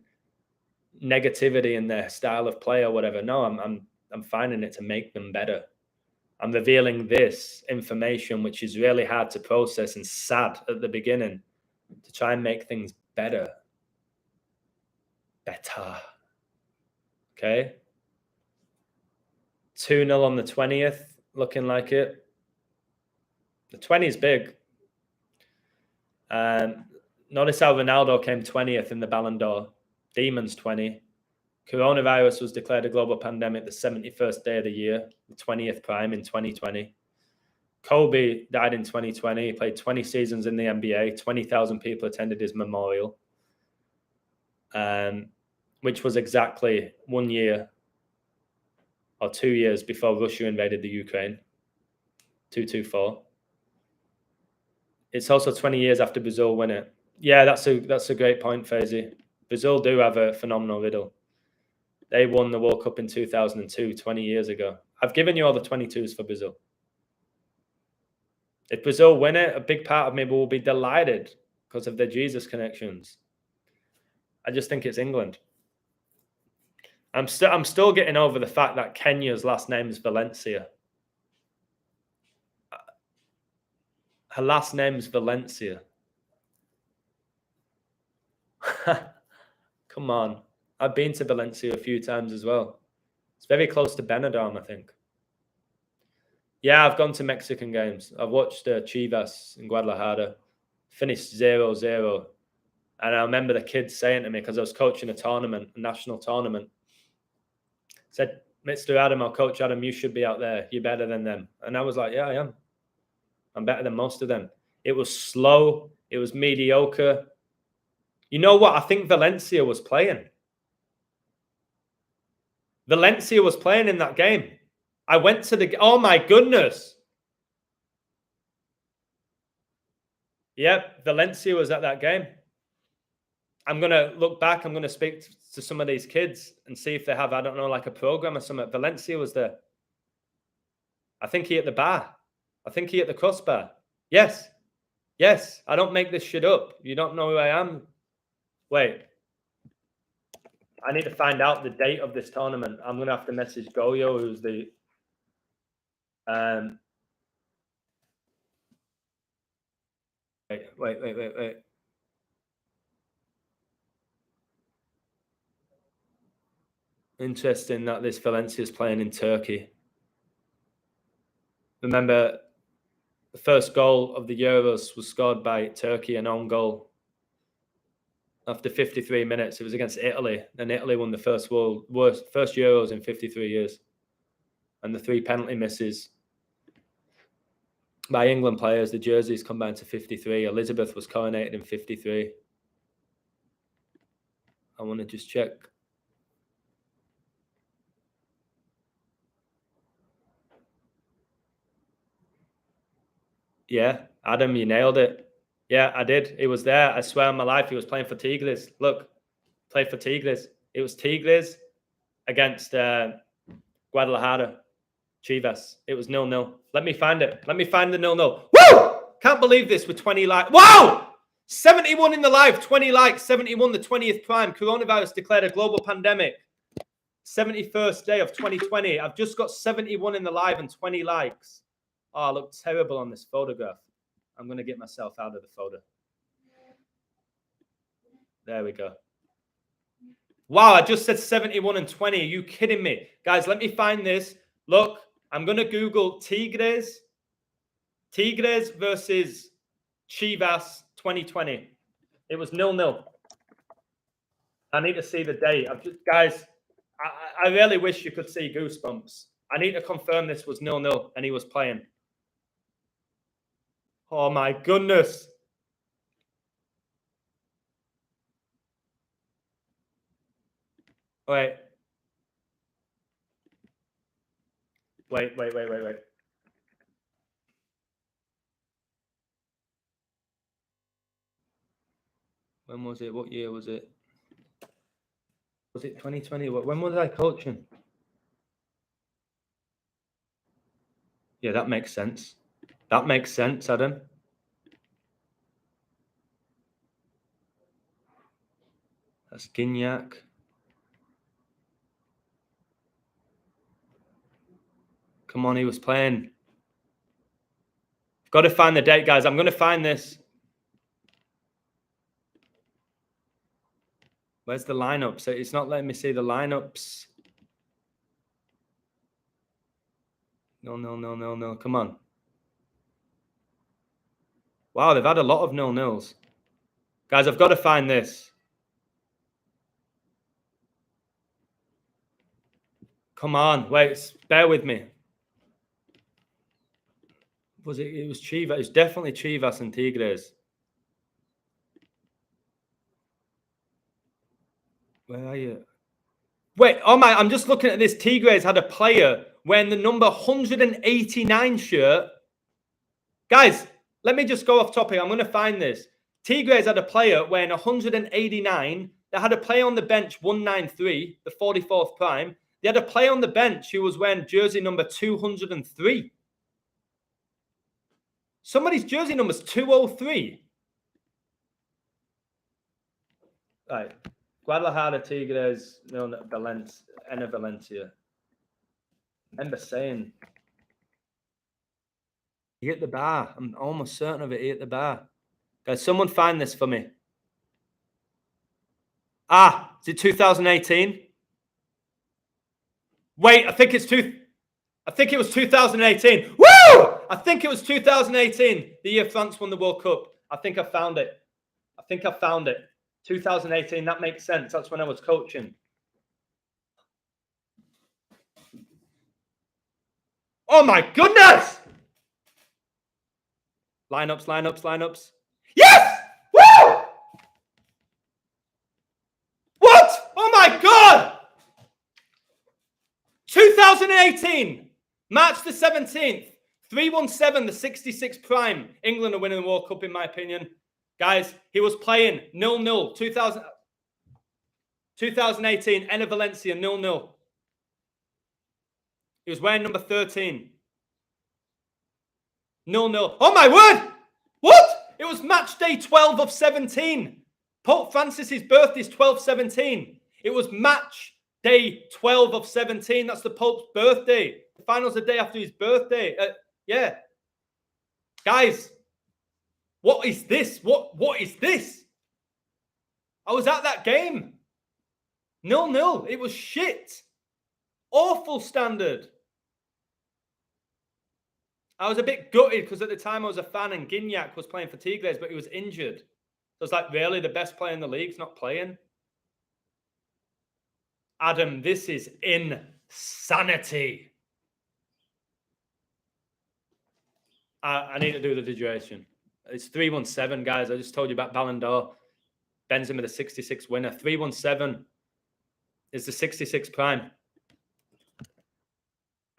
negativity in their style of play or whatever. No, I'm finding it to make them better. I'm revealing this information, which is really hard to process and sad at the beginning, to try and make things better. Better. Okay? 2-0 on the 20th, looking like it. The 20 is big. Notice how Ronaldo came 20th in the Ballon d'Or. Demons 20. Coronavirus was declared a global pandemic the 71st day of the year, the 20th prime in 2020. Kobe died in 2020. He played 20 seasons in the NBA. 20,000 people attended his memorial, which was exactly 1 year or 2 years before Russia invaded the Ukraine. 224. It's also 20 years after Brazil win it. Yeah, that's a great point, Faisy. Brazil do have a phenomenal riddle. They won the World Cup in 2002, 20 years ago. I've given you all the 22s for Brazil. If Brazil win it, a big part of me will be delighted because of their Jesus connections. I just think it's England. I'm still getting over the fact that Kenya's last name is Valencia. Her last name's Valencia. Come on. I've been to Valencia a few times as well. It's very close to Benidorm, I think. Yeah, I've gone to Mexican games. I've watched Chivas in Guadalajara. Finished 0-0. And I remember the kids saying to me, because I was coaching a national tournament, said, Mr. Adam or Coach Adam, you should be out there. You're better than them. And I was like, yeah, I am. I'm better than most of them. It was slow. It was mediocre. You know what? I think Valencia was playing. Valencia was playing in that game. I went to the... Oh, my goodness. Yep, Valencia was at that game. I'm going to look back. I'm going to speak to some of these kids and see if they have, I don't know, like a program or something. Valencia was there. I think he hit the bar. I think he hit the crossbar. Yes. Yes. I don't make this shit up. You don't know who I am. Wait. I need to find out the date of this tournament. I'm going to have to message Goyo, who's the... Wait. Interesting that this Valencia is playing in Turkey. Remember, the first goal of the Euros was scored by Turkey, an own goal. After 53 minutes, it was against Italy, and Italy won the first Euros in 53 years. And the 3 penalty misses by England players, the jerseys combined to 53. Elizabeth was coronated in 53. I want to just check. Yeah, Adam, you nailed it. Yeah, I did. It was there. I swear on my life, he was playing for Tigres. Look, played for Tigres. It was Tigres against Guadalajara, Chivas. It was 0-0. Let me find it. Let me find the 0-0. Woo! Can't believe this with 20 likes. Wow! 71 in the live, 20 likes, 71, the 20th prime. Coronavirus declared a global pandemic. 71st day of 2020. I've just got 71 in the live and 20 likes. Oh, I look terrible on this photograph. I'm going to get myself out of the photo. There we go. Wow, I just said 71 and 20. Are you kidding me? Guys, let me find this. Look, I'm going to Google Tigres versus Chivas 2020. It was 0-0. I need to see the date. Guys, I really wish you could see Goosebumps. I need to confirm this was 0-0 and he was playing. Oh my goodness. Wait. When was it? What year was it? Was it 2020? When was I coaching? Yeah, that makes sense. That makes sense, Adam. That's Gignac. Come on, he was playing. Got to find the date, guys. I'm going to find this. Where's the lineup? So it's not letting me see the lineups. No. Come on. Wow, they've had a lot of 0-0s. Guys, I've got to find this. Come on. Wait, bear with me. Was it? It was Chivas. It was definitely Chivas and Tigres. Where are you? Wait, oh my, I'm just looking at this. Tigres had a player wearing the number 189 shirt. Guys, let me just go off topic. I'm going to find this. Tigres had a player wearing 189. They had a player on the bench, 193, the 44th prime. They had a player on the bench who was wearing jersey number 203. Somebody's jersey number is 203. Right. Guadalajara, Tigres, Valencia. I remember saying he hit the bar. I'm almost certain of it. He hit the bar. Guys, someone find this for me. Is it 2018? Wait, I think it was 2018. Woo! I think it was 2018, the year France won the World Cup. I think I found it. 2018, that makes sense. That's when I was coaching. Oh my goodness! Lineups. Yes! Woo! What? Oh my God! 2018, March the 17th, 317, the 66 prime. England are winning the World Cup, in my opinion. Guys, he was playing 0-0. 2018, Enna Valencia, 0-0. He was wearing number 13. 0-0. Oh, my word! What? It was match day 12 of 17. Pope Francis's birthday is 12/17. It was match day 12 of 17. That's the Pope's birthday. The final's the day after his birthday. Yeah. Guys, what is this? What is this? I was at that game. 0-0. It was shit. Awful standard. I was a bit gutted because at the time I was a fan and Gignac was playing for Tigres, but he was injured. So it's like, really, the best player in the league's not playing? Adam, this is insanity. I need to do the duration. It's 317, guys. I just told you about Ballon d'Or. Benzema, the 66 winner. 317 is the 66 prime.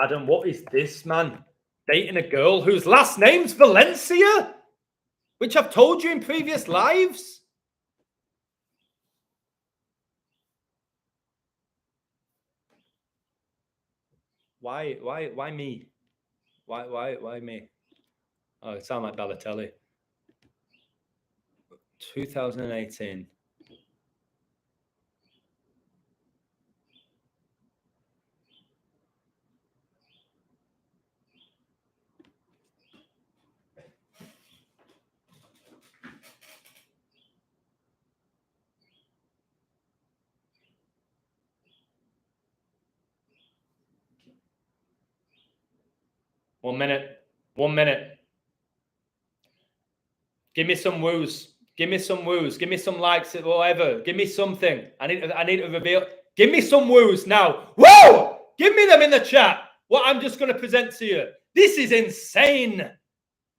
Adam, what is this, man? Dating a girl whose last name's Valencia? Which I've told you in previous lives. Why me? Why me? Oh, it sounds like Balotelli. 2018. One minute. Give me some woos. Give me some woos. Give me some likes, whatever. Give me something. I need to reveal. Give me some woos now. Woo! Give me them in the chat. What I'm just going to present to you. This is insane.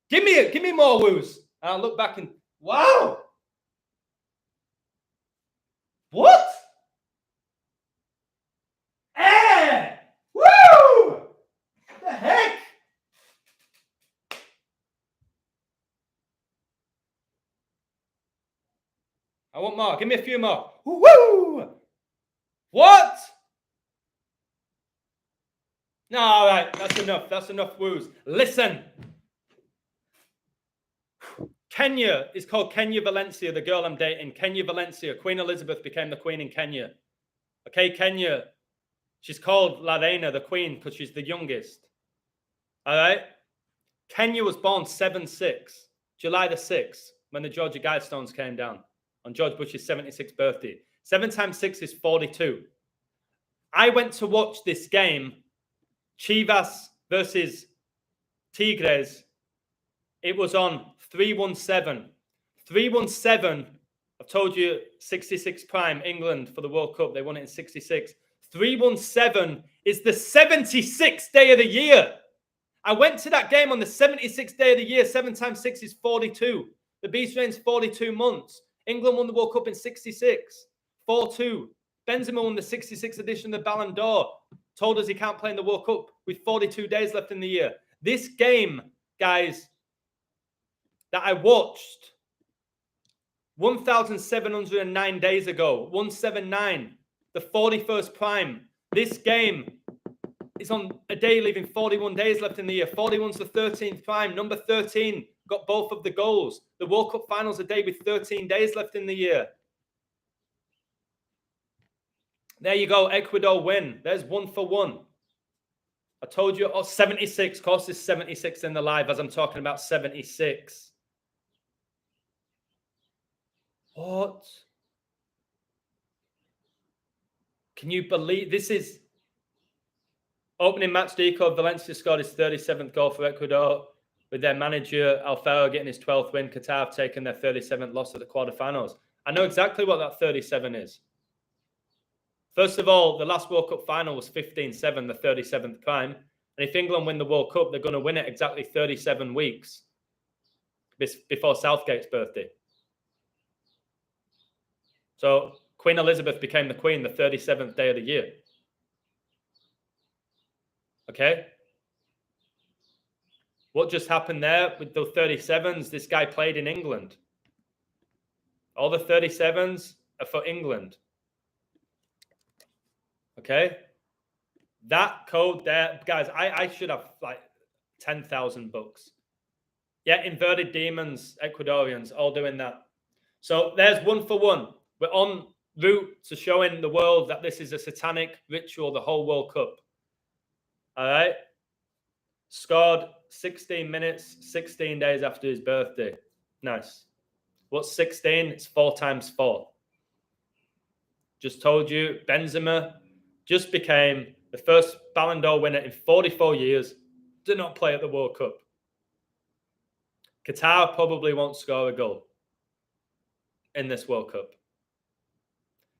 Give me more woos. And I'll look back and wow. What? Woo! What the heck? I want more. Give me a few more. Woo! What? No, all right. That's enough. That's enough woos. Listen. Kenya is called Kenya Valencia, the girl I'm dating. Kenya Valencia. Queen Elizabeth became the queen in Kenya. Okay, Kenya. She's called La Reina, the queen, because she's the youngest. All right? Kenya was born 7/6, July the 6th, when the Georgia Guidestones came down on George Bush's 76th birthday. 7 times 6 is 42. I went to watch this game, Chivas versus Tigres. It was on 317. 317, I've told you, 66 prime, England for the World Cup. They won it in 66. 317 is the 76th day of the year. I went to that game on the 76th day of the year. 7 times 6 is 42. The beast reigns 42 months. England won the World Cup in 66. 4-2. Benzema won the 66th edition of the Ballon d'Or. Told us he can't play in the World Cup with 42 days left in the year. This game, guys, that I watched 1,709 days ago, 179, the 41st prime. This game is on a day leaving 41 days left in the year. 41's the 13th prime. Number 13 got both of the goals. The World Cup finals a day with 13 days left in the year. There you go. Ecuador win. There's 1-for-1. I told you, 76. Of course, there's 76 in the live as I'm talking about 76. What? Can you believe this is opening match deco? Valencia scored his 37th goal for Ecuador with their manager Alfaro getting his 12th win. Qatar have taken their 37th loss at the quarterfinals. I know exactly what that 37 is. First of all, the last World Cup final was 15-7, the 37th prime. And if England win the World Cup, they're going to win it exactly 37 weeks before Southgate's birthday. So Queen Elizabeth became the queen the 37th day of the year. Okay. What just happened there with the 37s? This guy played in England. All the 37s are for England. Okay. That code there, guys, I should have like 10,000 books. Yeah, inverted demons, Ecuadorians, all doing that. So there's one for one. We're on route to showing the world that this is a satanic ritual, the whole World Cup. All right. Scored 16 minutes, 16 days after his birthday. Nice. What's 16? It's 4 times 4. Just told you, Benzema just became the first Ballon d'Or winner in 44 years. Did not play at the World Cup. Qatar probably won't score a goal in this World Cup.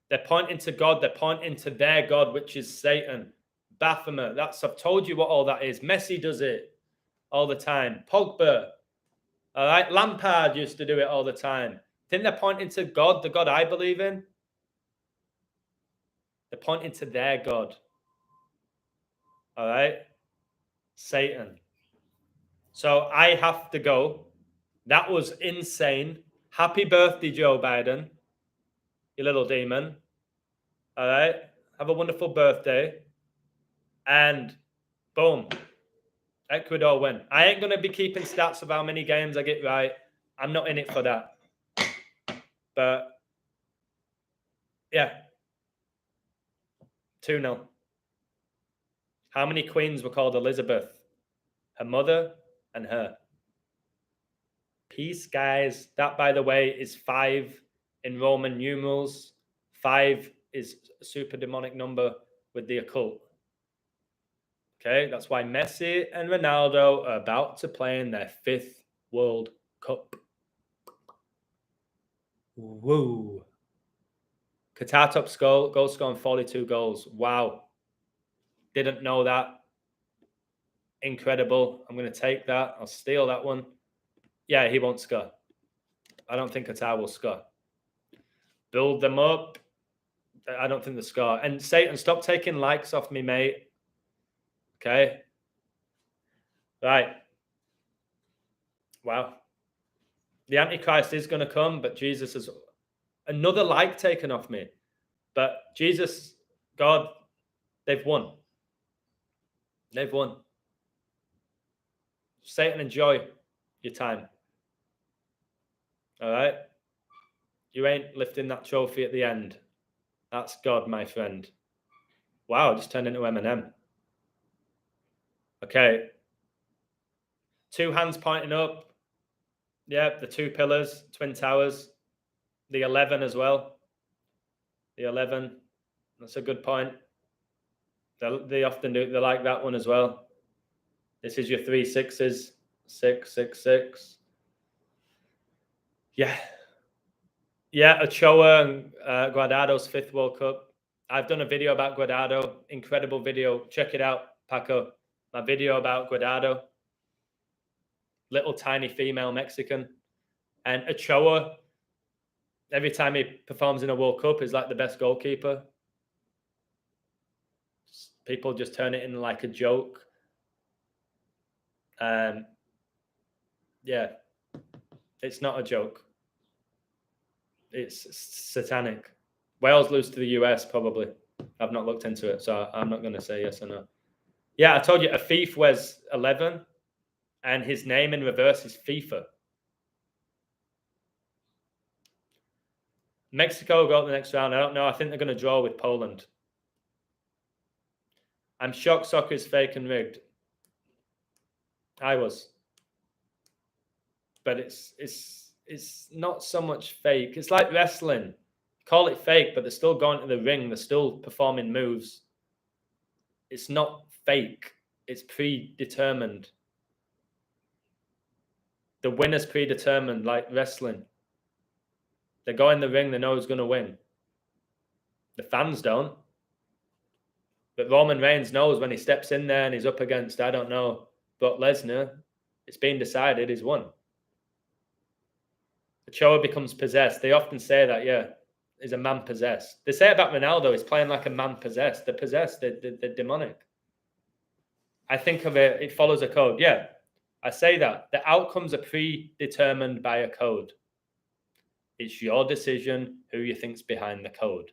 They're pointing to God. They're pointing to their God, which is Satan. Baphomet. I've told you what all that is. Messi does it all the time. Pogba. All right. Lampard used to do it all the time. Think they're pointing to God, the God I believe in? They're pointing to their God. All right. Satan. So I have to go. That was insane. Happy birthday, Joe Biden. You little demon. All right. Have a wonderful birthday. And boom. Ecuador win. I ain't going to be keeping stats of how many games I get right. I'm not in it for that. But yeah. 2-0. How many queens were called Elizabeth? Her mother and her. Peace, guys. That, by the way, is 5 in Roman numerals. 5 is a super demonic number with the occult. Okay, that's why Messi and Ronaldo are about to play in their 5th World Cup. Woo. Qatar top goal scoring 42 goals. Wow. Didn't know that. Incredible. I'm going to take that. I'll steal that one. Yeah, he won't score. I don't think Qatar will score. Build them up. I don't think they'll score. And Satan, stop taking likes off me, mate. Okay. Right. Wow. The Antichrist is going to come, but Jesus has another like taken off me. But Jesus, God, they've won. They've won. Satan, enjoy your time. All right? You ain't lifting that trophy at the end. That's God, my friend. Wow, I just turned into Eminem. Okay. 2 hands pointing up. Yeah, the 2 pillars, twin towers. The 11 as well. The 11. That's a good point. They often do. They like that one as well. This is your 3 6s. 6, 6, 6. Yeah. Yeah, Ochoa and Guardado's 5th World Cup. I've done a video about Guardado. Incredible video. Check it out, Paco. My video about Guardado. Little tiny female Mexican. And Ochoa, every time he performs in a World Cup, is like the best goalkeeper. People just turn it into like a joke. Yeah, it's not a joke. It's satanic. Wales lose to the US, probably. I've not looked into it, so I'm not going to say yes or no. Yeah, I told you, Afif wears 11, and his name in reverse is FIFA. Mexico will go to the next round. I don't know. I think they're going to draw with Poland. I'm shocked soccer is fake and rigged. I was. But it's not so much fake. It's like wrestling. Call it fake, but they're still going to the ring. They're still performing moves. It's not fake. It's predetermined. The winner's predetermined, like wrestling. They go in the ring, they know who's going to win. The fans don't. But Roman Reigns knows when he steps in there and he's up against, I don't know, Brock Lesnar, it's been decided he's won. Ochoa becomes possessed. They often say that, yeah, he's a man possessed. They say about Ronaldo, he's playing like a man possessed. They're possessed. They're demonic. I think of it follows a code. Yeah, I say that. The outcomes are predetermined by a code. It's your decision who you think's behind the code.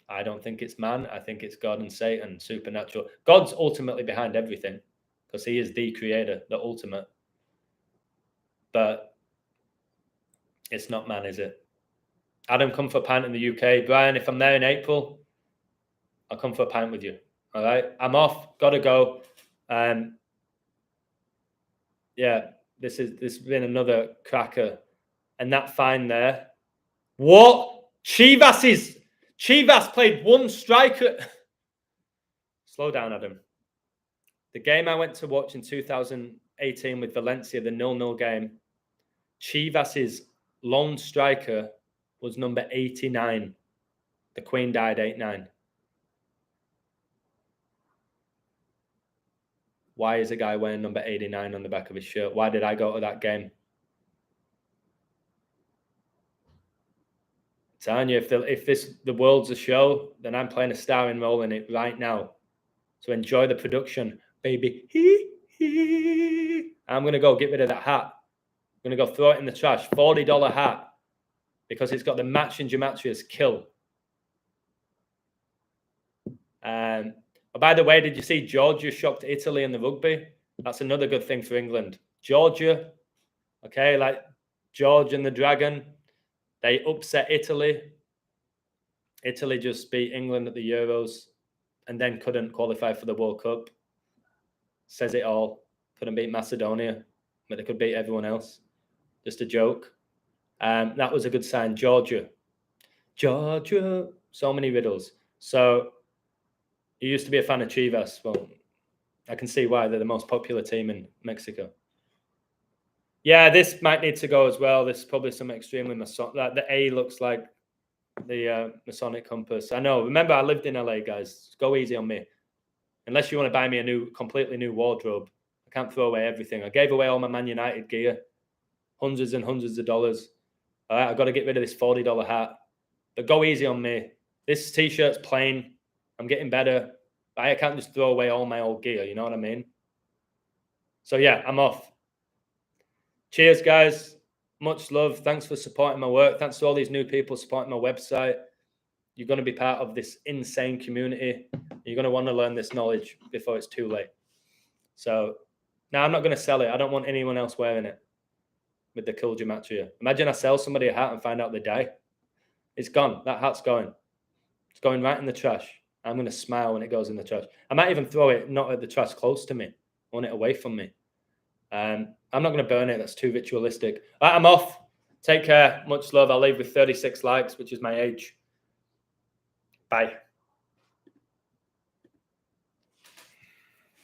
I don't think it's man. I think it's God and Satan, supernatural. God's ultimately behind everything because he is the creator, the ultimate. But it's not man, is it? Adam, come for a pint in the UK. Brian, if I'm there in April, I'll come for a pint with you. All right? I'm off. Got to go. Yeah, this has been another cracker. And that fine there. What? Chivas played one striker. Slow down, Adam. The game I went to watch in 2018 with Valencia, the 0-0 game, Chivas' lone striker was number 89. The Queen died 89. Why is a guy wearing number 89 on the back of his shirt? Why did I go to that game? I'm telling you, if the world's a show, then I'm playing a starring role in it right now. So enjoy the production, baby. I'm going to go get rid of that hat. I'm going to go throw it in the trash. $40 hat. Because it's got the matching gematria kill. Oh, by the way, did you see Georgia shocked Italy in the rugby? That's another good thing for England. Georgia, okay, like George and the Dragon, they upset Italy. Italy just beat England at the Euros and then couldn't qualify for the World Cup. Says it all. Couldn't beat Macedonia, but they could beat everyone else. Just a joke. That was a good sign. Georgia. So many riddles. So you used to be a fan of Chivas. Well, I can see why. They're the most popular team in Mexico. Yeah, this might need to go as well. This is probably some extremely Masonic. The A looks like the Masonic compass. I know. Remember, I lived in LA, guys. Go easy on me. Unless you want to buy me a completely new wardrobe. I can't throw away everything. I gave away all my Man United gear. Hundreds and hundreds of dollars. All right, I've got to get rid of this $40 hat. But go easy on me. This T-shirt's plain. I'm getting better. I can't just throw away all my old gear. You know what I mean? So, yeah, I'm off. Cheers, guys. Much love. Thanks for supporting my work. Thanks to all these new people supporting my website. You're going to be part of this insane community. You're going to want to learn this knowledge before it's too late. So, now I'm not going to sell it. I don't want anyone else wearing it with the cool gematria. Imagine I sell somebody a hat and find out they die. It's gone. That hat's going. It's going right in the trash. I'm going to smile when it goes in the trash. I might even throw it not at the trash close to me. I want it away from me. I'm not going to burn it. That's too ritualistic. Right, I'm off. Take care. Much love. I'll leave with 36 likes, which is my age. Bye.